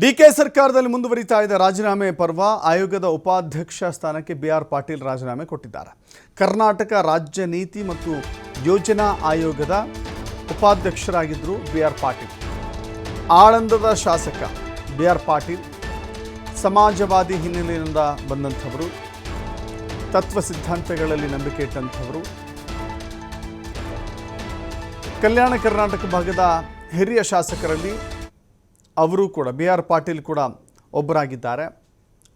DK ಸರ್ಕಾರದಲ್ಲಿ ಮುಂದುವರಿತಾ ಇದೆ ರಾಜೀನಾಮೆ ಪರ್ವ. ಆಯೋಗದ ಉಪಾಧ್ಯಕ್ಷ ಸ್ಥಾನಕ್ಕೆ ಬಿಆರ್ ಪಾಟೀಲ್ ರಾಜೀನಾಮೆ ಕೊಟ್ಟಿದ್ದಾರೆ. ಕರ್ನಾಟಕ ರಾಜ್ಯ ನೀತಿ ಮತ್ತು ಯೋಜನಾ ಆಯೋಗದ ಉಪಾಧ್ಯಕ್ಷರಾಗಿದ್ದರು ಬಿಆರ್ ಪಾಟೀಲ್. ಆಳಂದದ ಶಾಸಕ ಬಿಆರ್ ಪಾಟೀಲ್ ಸಮಾಜವಾದಿ ಹಿನ್ನೆಲೆಯಿಂದ ಬಂದಂಥವರು, ತತ್ವ ಸಿದ್ಧಾಂತಗಳಲ್ಲಿ ನಂಬಿಕೆ ಇಟ್ಟಂಥವರು. ಕಲ್ಯಾಣ ಕರ್ನಾಟಕ ಭಾಗದ ಹಿರಿಯ ಶಾಸಕರಲ್ಲಿ ಅವರು ಕೂಡ ಬಿಆರ್ ಪಾಟೀಲ್ ಕೂಡ ಒಬ್ಬರಾಗಿದ್ದಾರೆ.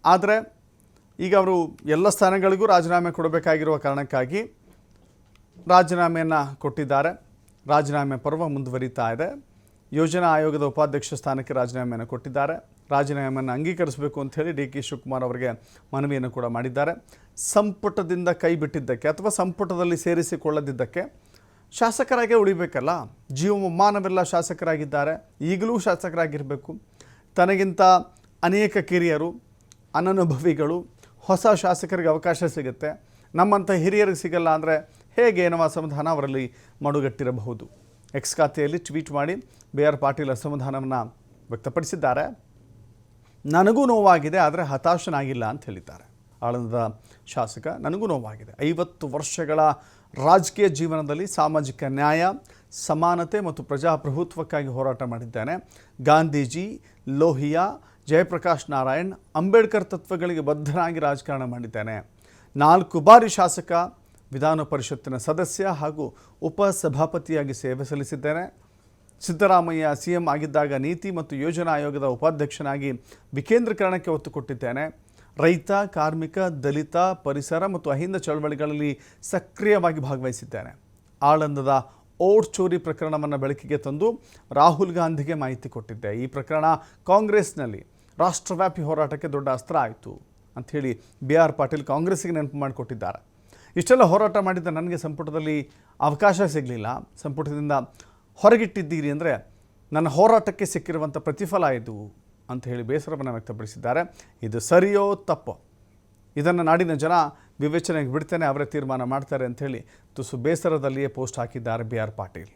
ಆದರೆ ಈಗ ಅವರು ಎಲ್ಲ ಸ್ಥಾನಗಳಿಗೂ ರಾಜೀನಾಮೆ ಕೊಡಬೇಕಾಗಿರುವ ಕಾರಣಕ್ಕಾಗಿ ರಾಜೀನಾಮೆಯನ್ನು ಕೊಟ್ಟಿದ್ದಾರೆ. ರಾಜೀನಾಮೆ ಪರ್ವ ಮುಂದುವರಿತಾ ಇದೆ. ಯೋಜನಾ ಆಯೋಗದ ಉಪಾಧ್ಯಕ್ಷ ಸ್ಥಾನಕ್ಕೆ ರಾಜೀನಾಮೆಯನ್ನು ಕೊಟ್ಟಿದ್ದಾರೆ. ರಾಜೀನಾಮೆಯನ್ನು ಅಂಗೀಕರಿಸಬೇಕು ಅಂಥೇಳಿ ಡಿ ಕೆ ಶಿವಕುಮಾರ್ ಅವರಿಗೆ ಮನವಿಯನ್ನು ಕೂಡ ಮಾಡಿದ್ದಾರೆ. ಸಂಪುಟದಿಂದ ಕೈ ಬಿಟ್ಟಿದ್ದಕ್ಕೆ ಅಥವಾ ಸಂಪುಟದಲ್ಲಿ ಸೇರಿಸಿಕೊಳ್ಳದಿದ್ದಕ್ಕೆ ಶಾಸಕರಾಗೇ ಉಳಿಬೇಕಲ್ಲ. ಜೀವಮಾನವೆಲ್ಲ ಶಾಸಕರಾಗಿದ್ದಾರೆ, ಈಗಲೂ ಶಾಸಕರಾಗಿರಬೇಕು. ತನಗಿಂತ ಅನೇಕ ಕಿರಿಯರು, ಅನನುಭವಿಗಳು, ಹೊಸ ಶಾಸಕರಿಗೆ ಅವಕಾಶ ಸಿಗುತ್ತೆ. ನಮ್ಮಂಥ ಹಿರಿಯರಿಗೆ ಸಿಗಲ್ಲ ಅಂದರೆ ಹೇಗೆ ಎನ್ನುವ ಅಸಮಾಧಾನ ಅವರಲ್ಲಿ ಮಡುಗಟ್ಟಿರಬಹುದು. ಎಕ್ಸ್ ಖಾತೆಯಲ್ಲಿ ಟ್ವೀಟ್ ಮಾಡಿ ಬಿಆರ್ ಪಾಟೀಲ್ ಅಸಮಾಧಾನವನ್ನು ವ್ಯಕ್ತಪಡಿಸಿದ್ದಾರೆ. ನನಗೂ ನೋವಾಗಿದೆ, ಆದರೆ ಹತಾಶನಾಗಿಲ್ಲ ಅಂತ ಹೇಳಿದ್ದಾರೆ. ಆಳಂದದ ಶಾಸಕ, ನನಗೂ ನೋವಾಗಿದೆ. 50 ವರ್ಷಗಳ ರಾಜಕೀಯ ಜೀವನದಲ್ಲಿ ಸಾಮಾಜಿಕ ನ್ಯಾಯ, ಸಮಾನತೆ ಮತ್ತು ಪ್ರಜಾಪ್ರಭುತ್ವಕ್ಕಾಗಿ ಹೋರಾಟ ಮಾಡಿದ್ದೇನೆ. ಗಾಂಧೀಜಿ, ಲೋಹಿಯಾ, ಜಯಪ್ರಕಾಶ್ ನಾರಾಯಣ್, ಅಂಬೇಡ್ಕರ್ ತತ್ವಗಳಿಗೆ ಬದ್ಧನಾಗಿ ರಾಜಕಾರಣ ಮಾಡಿದ್ದೇನೆ. 4 ಬಾರಿ ಶಾಸಕ, ವಿಧಾನ ಪರಿಷತ್ತಿನ ಸದಸ್ಯ ಹಾಗೂ ಉಪಸಭಾಪತಿಯಾಗಿ ಸೇವೆ ಸಲ್ಲಿಸಿದ್ದೇನೆ. ಸಿದ್ದರಾಮಯ್ಯ ಸಿಎಂ ಆಗಿದ್ದಾಗ ನೀತಿ ಮತ್ತು ಯೋಜನಾ ಆಯೋಗದ ಉಪಾಧ್ಯಕ್ಷನಾಗಿ ವಿಕೇಂದ್ರೀಕರಣಕ್ಕೆ ಒತ್ತು ಕೊಟ್ಟಿದ್ದೇನೆ. ರೈತ, ಕಾರ್ಮಿಕ, ದಲಿತ, ಪರಿಸರ ಮತ್ತು ಅಹಿಂದ ಚಳವಳಿಗಳಲ್ಲಿ ಸಕ್ರಿಯವಾಗಿ ಭಾಗವಹಿಸಿದ್ದೇನೆ. ಆಳಂದದ ಓಟ್ ಚೋರಿ ಪ್ರಕರಣವನ್ನು ಬೆಳಕಿಗೆ ತಂದು ರಾಹುಲ್ ಗಾಂಧಿಗೆ ಮಾಹಿತಿ ಕೊಟ್ಟಿದ್ದೆ. ಈ ಪ್ರಕರಣ ಕಾಂಗ್ರೆಸ್ನಲ್ಲಿ ರಾಷ್ಟ್ರವ್ಯಾಪಿ ಹೋರಾಟಕ್ಕೆ ದೊಡ್ಡ ಅಸ್ತ್ರ ಆಯಿತು ಅಂಥೇಳಿ ಬಿಆರ್ ಪಾಟೀಲ್ ಕಾಂಗ್ರೆಸ್ಸಿಗೆ ನೆನಪು ಮಾಡಿಕೊಟ್ಟಿದ್ದಾರೆ. ಇಷ್ಟೆಲ್ಲ ಹೋರಾಟ ಮಾಡಿದ್ದ ನನಗೆ ಸಂಪುಟದಲ್ಲಿ ಅವಕಾಶ ಸಿಗಲಿಲ್ಲ, ಸಂಪುಟದಿಂದ ಹೊರಗಿಟ್ಟಿದ್ದೀರಿ ಅಂದರೆ ನನ್ನ ಹೋರಾಟಕ್ಕೆ ಸಿಕ್ಕಿರುವಂಥ ಪ್ರತಿಫಲ ಇದು ಅಂತ ಹೇಳಿ ಬೇಸರವನ್ನು ವ್ಯಕ್ತಪಡಿಸಿದ್ದಾರೆ. ಇದು ಸರಿಯೋ ತಪ್ಪೋ ಇದನ್ನು ನಾಡಿನ ಜನ ವಿವೇಚನೆಗೆ ಬಿಡ್ತೇನೆ, ಅವರೇ ತೀರ್ಮಾನ ಮಾಡ್ತಾರೆ ಅಂಥೇಳಿ ತುಸು ಬೇಸರದಲ್ಲಿಯೇ ಪೋಸ್ಟ್ ಹಾಕಿದ್ದಾರೆ ಬಿಆರ್ ಪಾಟೀಲ್.